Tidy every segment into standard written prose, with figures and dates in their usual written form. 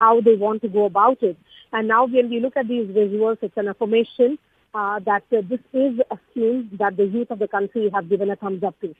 how they want to go about it. And now when we look at these visuals, it's an affirmation that this is a scheme that the youth of the country have given a thumbs up to.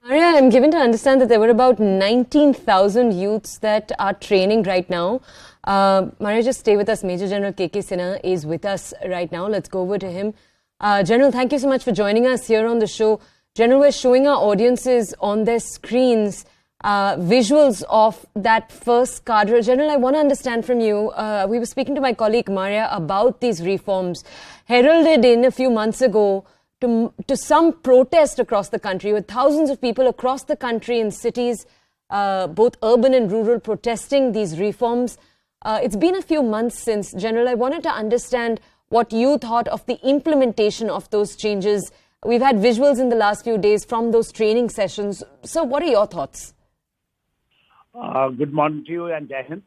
Maria, I'm given to understand that there were about 19,000 youths that are training right now. Maria, just stay with us. Major General K.K. Sinha is with us right now. Let's go over to him. General, thank you so much for joining us here on the show. General, we're showing our audiences on their screens visuals of that first cadre. General, I want to understand from you, we were speaking to my colleague Maria about these reforms heralded in a few months ago to some protest across the country, with thousands of people across the country in cities, both urban and rural, protesting these reforms. It's been a few months since. General, I wanted to understand what you thought of the implementation of those changes. We've had visuals in the last few days from those training sessions. So what are your thoughts? Good morning to you and Jai Hind.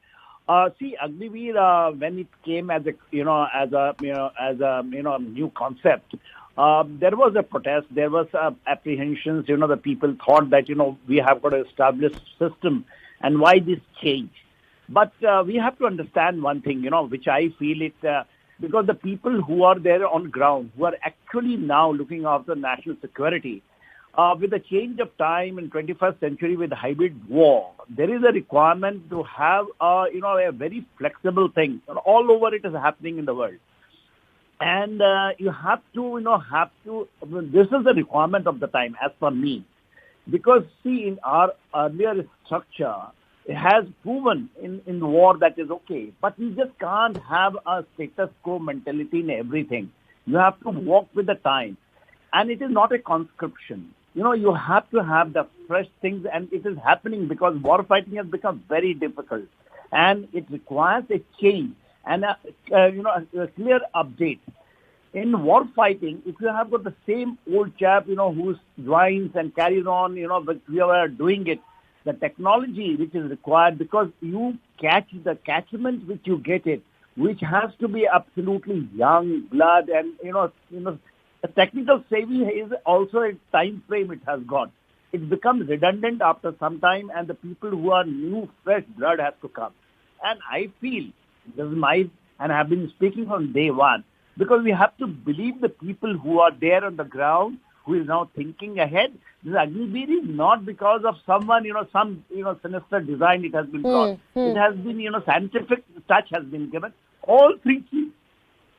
See, Agniveer, when it came as a new concept, there was a protest, there was apprehensions. The people thought that we have got to establish a system, and why this change? But we have to understand one thing, which I feel it because the people who are there on ground, who are actually now looking after national security. With the change of time in 21st century with hybrid war, there is a requirement to have a very flexible thing. All over it is happening in the world. And you have to, this is the requirement of the time as per me. Because see, in our earlier structure, it has proven in war that is okay. But you just can't have a status quo mentality in everything. You have to walk with the time. And it is not a conscription. You have to have the fresh things, and it is happening because war fighting has become very difficult, and it requires a change and a clear update. In war fighting, if you have got the same old chap, who joins and carries on, but we are doing it, the technology which is required, because you catch the catchment which you get it, which has to be absolutely young blood, and the technical savvy is also a time frame it has got. It becomes redundant after some time, and the people who are new, fresh blood has to come. And I feel, this is and I have been speaking from day one, because we have to believe the people who are there on the ground, who is now thinking ahead. This Agniveer is not because of someone, some sinister design it has been brought. It has been, scientific touch has been given. All three chiefs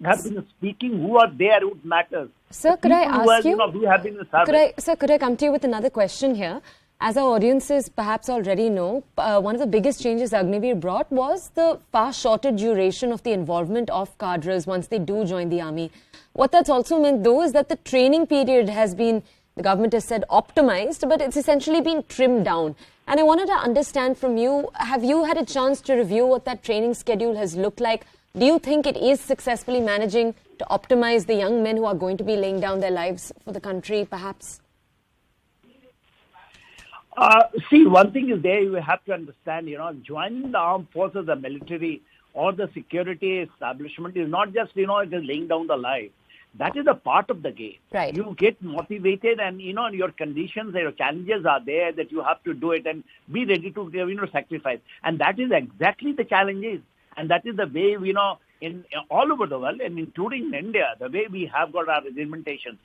have been speaking who are there, who matters. Sir, could I ask you? We have been in service. Could I come to you with another question here? As our audiences perhaps already know, one of the biggest changes Agniveer brought was the far shorter duration of the involvement of cadres once they do join the army. What that's also meant, though, is that the training period has been, the government has said, optimized, but it's essentially been trimmed down. And I wanted to understand from you, have you had a chance to review what that training schedule has looked like? Do you think it is successfully managing to optimize the young men who are going to be laying down their lives for the country, perhaps? See, one thing is there, you have to understand, joining the armed forces, the military or the security establishment is not just, it is laying down the life. That is a part of the game. Right. You get motivated, and, your conditions, your challenges are there that you have to do it and be ready to, sacrifice. And that is exactly the challenges. And that is the way, in all over the world, and including in India, the way we have got our regimentation.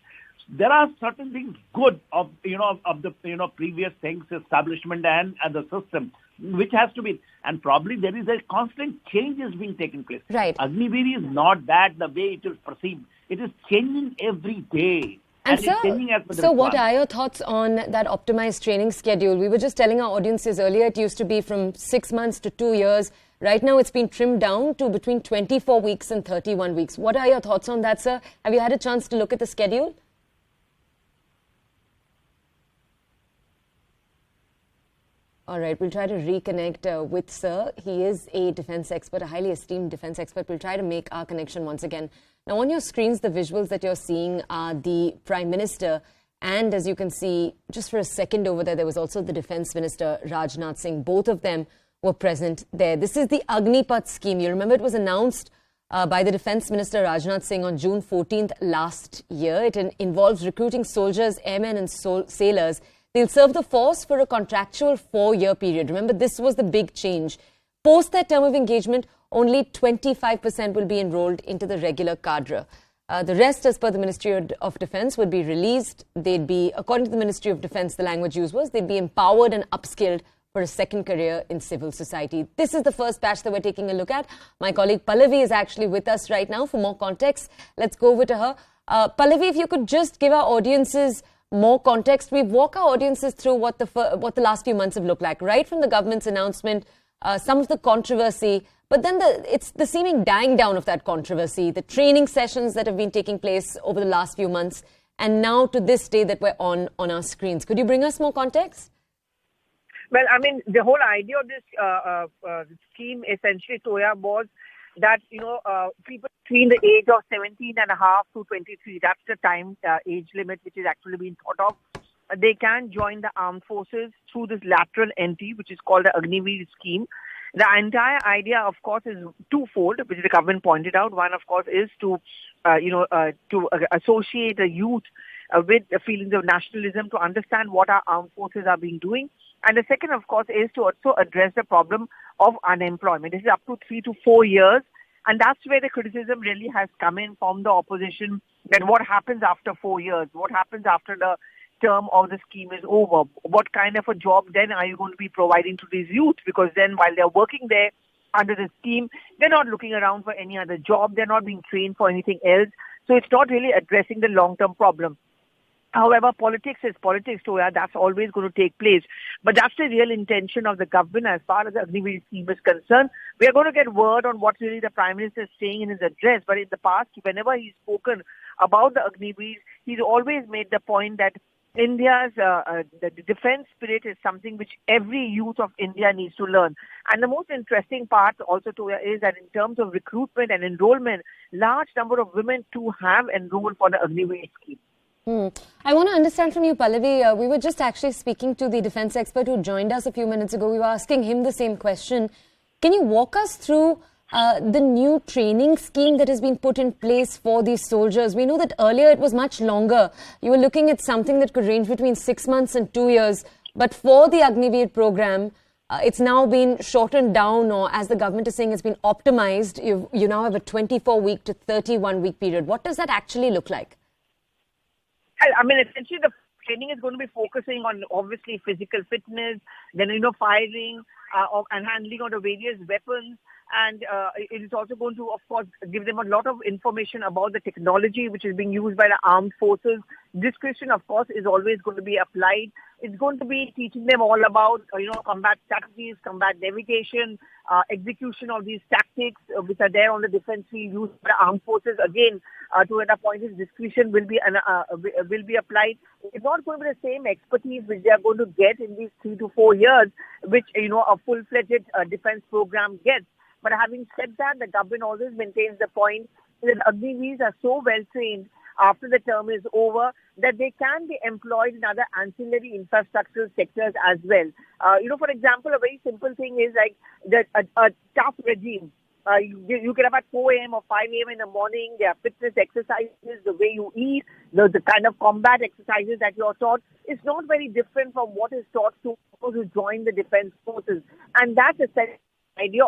There are certain things good of the previous things, establishment and the system, which has to be, and probably there is a constant change is being taken place. Right. Agniveer is not that the way it is perceived. It is changing every day. And so what are your thoughts on that optimized training schedule? We were just telling our audiences earlier, it used to be from 6 months to 2 years. Right now, it's been trimmed down to between 24 weeks and 31 weeks. What are your thoughts on that, sir? Have you had a chance to look at the schedule? All right, we'll try to reconnect with Sir. He is a defense expert, a highly esteemed defense expert. We'll try to make our connection once again. Now, on your screens, the visuals that you're seeing are the Prime Minister. And as you can see, just for a second over there was also the Defense Minister, Rajnath Singh. Both of them were present there. This is the Agnipath scheme. You remember it was announced by the Defense Minister, Rajnath Singh, on June 14th last year. It involves recruiting soldiers, airmen and sailors. They'll serve the force for a contractual 4-year period. Remember, this was the big change. post that term of engagement, only 25% will be enrolled into the regular cadre. The rest, as per the Ministry of Defence, would be released. They'd be, according to the Ministry of Defence, the language used was, they'd be empowered and upskilled for a second career in civil society. This is the first batch that we're taking a look at. My colleague Pallavi is actually with us right now for more context. Let's go over to her. Pallavi, if you could just give our audiences more context. We've walked our audiences through what the last few months have looked like, right from the government's announcement, some of the controversy, but then it's the seeming dying down of that controversy, the training sessions that have been taking place over the last few months, and now to this day that we're on our screens. Could you bring us more context? Well, I mean, the whole idea of this scheme essentially, Toya, was that, people between the age of 17 and a half to 23, that's the time age limit which is actually being thought of. They can join the armed forces through this lateral entry, which is called the Agniveers scheme. The entire idea, of course, is twofold, which the government pointed out. One, of course, is to associate the youth with the feelings of nationalism, to understand what our armed forces are being doing. And the second, of course, is to also address the problem of unemployment. This is up to 3 to 4 years. And that's where the criticism really has come in from the opposition, that what happens after 4 years? What happens after the term of the scheme is over? What kind of a job then are you going to be providing to these youth? Because then while they're working there under the scheme, they're not looking around for any other job. They're not being trained for anything else. So it's not really addressing the long-term problem. However, politics is politics, Toya. That's always going to take place. But that's the real intention of the government as far as the Agniveer scheme is concerned. We are going to get word on what really the Prime Minister is saying in his address. But in the past, whenever he's spoken about the Agniveers, he's always made the point that India's the defense spirit is something which every youth of India needs to learn. And the most interesting part also, Toya, is that in terms of recruitment and enrollment, large number of women too have enrolled for the Agniveer scheme. I want to understand from you, Pallavi. We were just actually speaking to the defense expert who joined us a few minutes ago. We were asking him the same question. Can you walk us through the new training scheme that has been put in place for these soldiers? We know that earlier it was much longer. You were looking at something that could range between 6 months and 2 years. But for the Agniveer program, it's now been shortened down, or as the government is saying, it's been optimized. You now have a 24-week to 31-week period. What does that actually look like? I mean, essentially the training is going to be focusing on obviously physical fitness, then, firing and handling of the various weapons. And it is also going to, of course, give them a lot of information about the technology which is being used by the armed forces. This question, of course, is always going to be applied. It's going to be teaching them all about, combat strategies, combat navigation, execution of these tactics which are there on the defense field used by the armed forces. Again, to another point, is discretion will be applied. It's not going to be the same expertise which they are going to get in these 3 to 4 years, which, a full-fledged defense program gets. But having said that, the government always maintains the point that Agniveers are so well trained after the term is over that they can be employed in other ancillary infrastructural sectors as well. For example, a very simple thing is like a tough regime. You get up at 4 a.m. or 5 a.m. in the morning. There are fitness exercises, the way you eat, the kind of combat exercises that you're taught. It's not very different from what is taught to those who join the defense forces. And that's the idea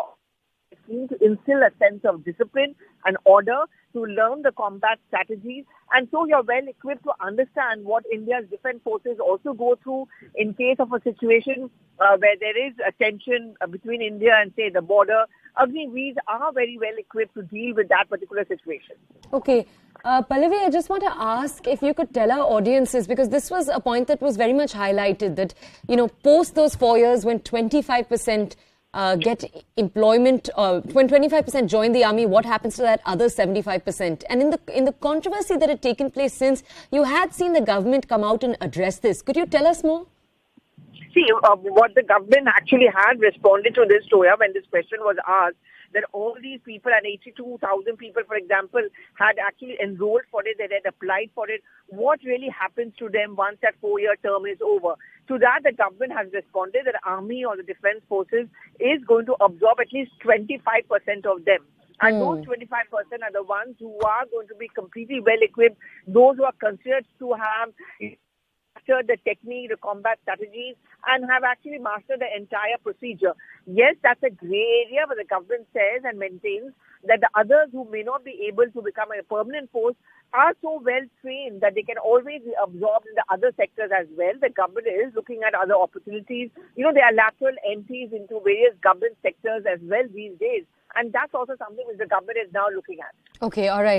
to instill a sense of discipline and order, to learn the combat strategies, and so you're well equipped to understand what India's defense forces also go through in case of a situation where there is a tension between India and, say, the border. Agniveers are very well equipped to deal with that particular situation. Okay. Pallavi, I just want to ask if you could tell our audiences, because this was a point that was very much highlighted, that, post those 4 years when 25% get employment, when 25% join the army, what happens to that other 75%? And in the controversy that had taken place since, you had seen the government come out and address this. Could you tell us more? See, what the government actually had responded to this, Toya, when this question was asked, that all these people, and 82,000 people, for example, had actually enrolled for it, they had applied for it. What really happens to them once that 4-year term is over? To that, the government has responded that the army or the defense forces is going to absorb at least 25% of them. And those 25% are the ones who are going to be completely well equipped, those who are considered to have mastered the technique, the combat strategies, and have actually mastered the entire procedure. Yes, that's a grey area, but the government says and maintains that the others who may not be able to become a permanent post are so well trained that they can always be absorbed in the other sectors as well. The government is looking at other opportunities. You know, there are lateral entries into various government sectors as well these days. And that's also something which the government is now looking at. Okay, all right.